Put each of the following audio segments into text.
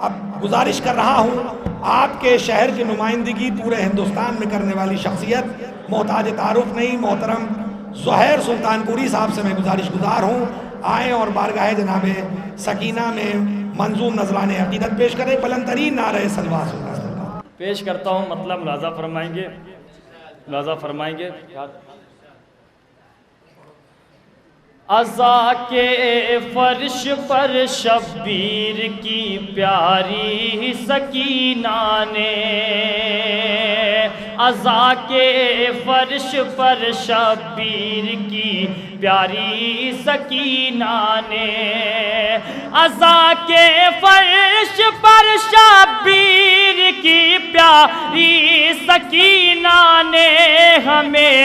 اب گزارش کر رہا ہوں آپ کے شہر کی نمائندگی پورے ہندوستان میں کرنے والی شخصیت محتاج تعارف نہیں، محترم زہیر سلطان پوری صاحب سے میں گزارش گزار ہوں آئیں اور بارگاہ جناب سکینہ میں منظوم نذران عقیدت پیش کریں، بلند ترین نعرہ صلوات پیش کرتا ہوں، مطلب ملاحظہ فرمائیں گے عزا کے فرش پر شبیر کی پیاری سکینہ نے، عزا کے فرش پر شبیر کی پیاری سکینہ نے، عزا کے فرش پر شبیر کی پیاری سکینہ نے ہمیں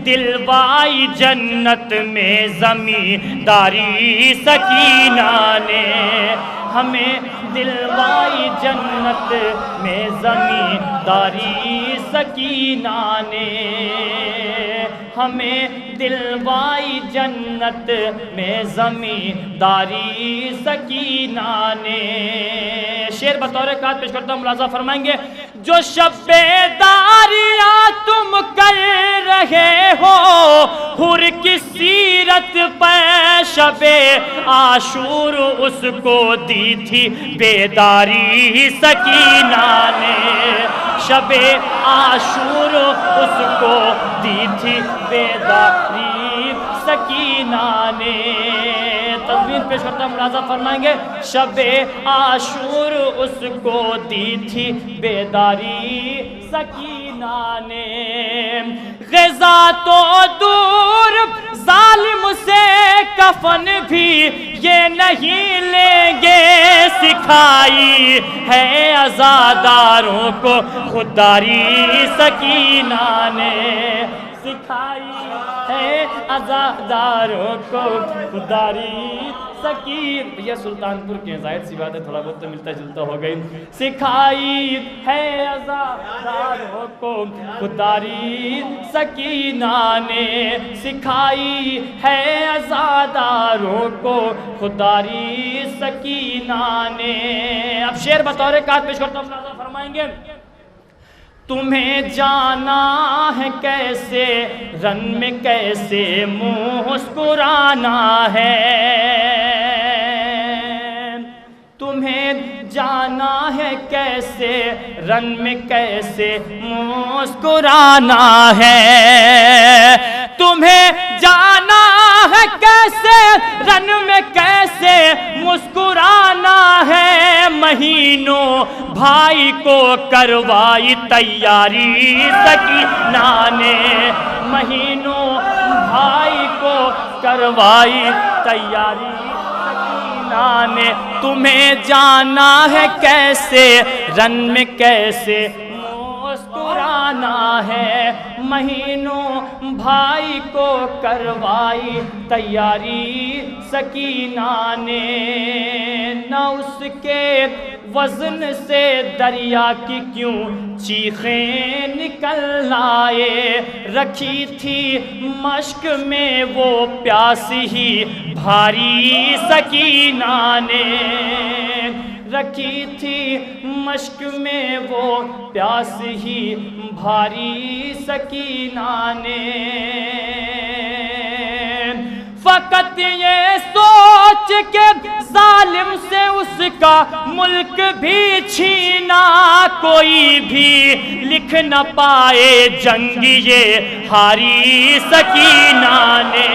دلوائی جنت میں زمینداری سکینہ نے، ہمیں دلوائی جنت میں زمینداری سکینہ نے، ہمیں دلوائی جنت میں زمینداری سکینہ نے۔ شعر بطور قات پیش کرتا ہوں، ملاحظہ فرمائیں گے جو شب داریاں تم کر رہے ہو حر کی سیرت پر شب عاشور اس کو دی تھی بیداری سکینہ نے، شب عاشور اس کو دی تھی بیداری سکینہ نے۔ تضمین پیش کرتا ہوں، ملاحظہ فرمائیں گے شب عاشور اس کو دی تھی بیداری سکینہ نے، غزہ تو دور ظالم سے کفن بھی یہ نہیں لیں گے، سکھائی ہے عزاداروں کو خودداری سکینہ نے، سکھائی ہے عزاداروں کو خودداری سکینہ۔ یہ سلطان پور کے ظاہر سی بات ہے، تھوڑا بہت تو ملتا جلتا ہو گئی۔ سکھائی ہے عزاداروں کو خودداری سکینہ نے، سکھائی ہے عزاداروں کو خودداری سکینہ نے۔ اب شعر بطور قات پیش کرتا ہوں، ملاحظہ فرمائیں گے تمہیں جانا ہے کیسے رن میں کیسے مسکرانا ہے، تمہیں جانا ہے کیسے رن میں کیسے مسکرانا ہے، تمہیں جانا ہے کیسے رن میں کیسے مسکرانا ہے، مہینوں بھائی کو کروائی تیاری سکینہ نے، مہینوں بھائی کو کروائی تیاری سکینہ نے، تمہیں جانا ہے کیسے رن میں کیسے مسکرانا ہے، مہینوں بھائی کو کروائی تیاری سکینہ نے، نہ اس کے وزن سے دریا کی کیوں چیخیں نکل آئے، رکھی تھی مشک میں وہ پیاس ہی بھاری سکینہ نے، رکھی تھی مشک میں وہ پیاس ہی بھاری سکینہ نے، فقط یہ سوچ کے ظالم سے اس کا ملک بھی چھینا، کوئی بھی لکھ نہ پائے جنگ یہ ہاری سکینہ نے،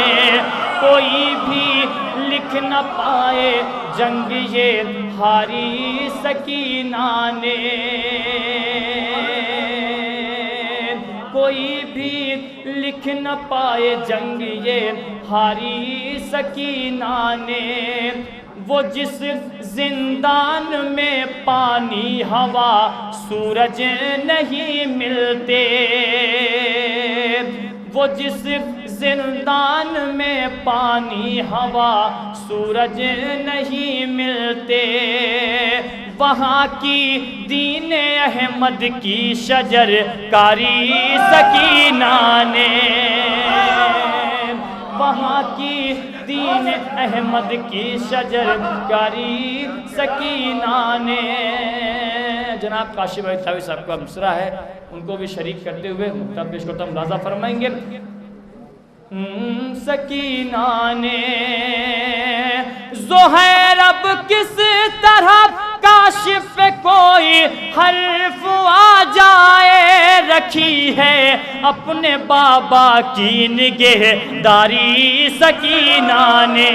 کوئی بھی لکھ نہ پائے جنگ یہ ہاری سکینہ نے، کوئی بھی لکھ نہ پائے جنگ یہ ہاری سکینہ نے، وہ جس زندان میں پانی ہوا سورج نہیں ملتے، وہ جس زندان میں پانی ہوا سورج نہیں ملتے، وہاں کی دین احمد کی شجر کاری سکینہ نے، وہاں کی دین احمد کی شجر کاری سکینہ نے، جناب کاشف علی تھاوی صاحب کا مصرع ہے، ان کو بھی شریک کرتے ہوئے مقطع پیش کرتا ہوں، ملاحظہ فرمائیں گے۔ سکینہ نے زہیر اب کس طرح کاشف کوئی حرف آ جائے، رکھی ہے اپنے بابا کی نگہداری سکینہ نے،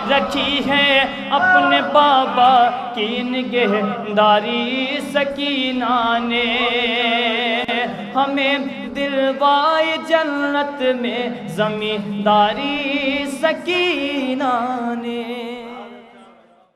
رکھی ہے اپنے بابا کی نگہداری سکینہ نے، ہمیں دلوائے جنت میں زمینداری سکینہ نے۔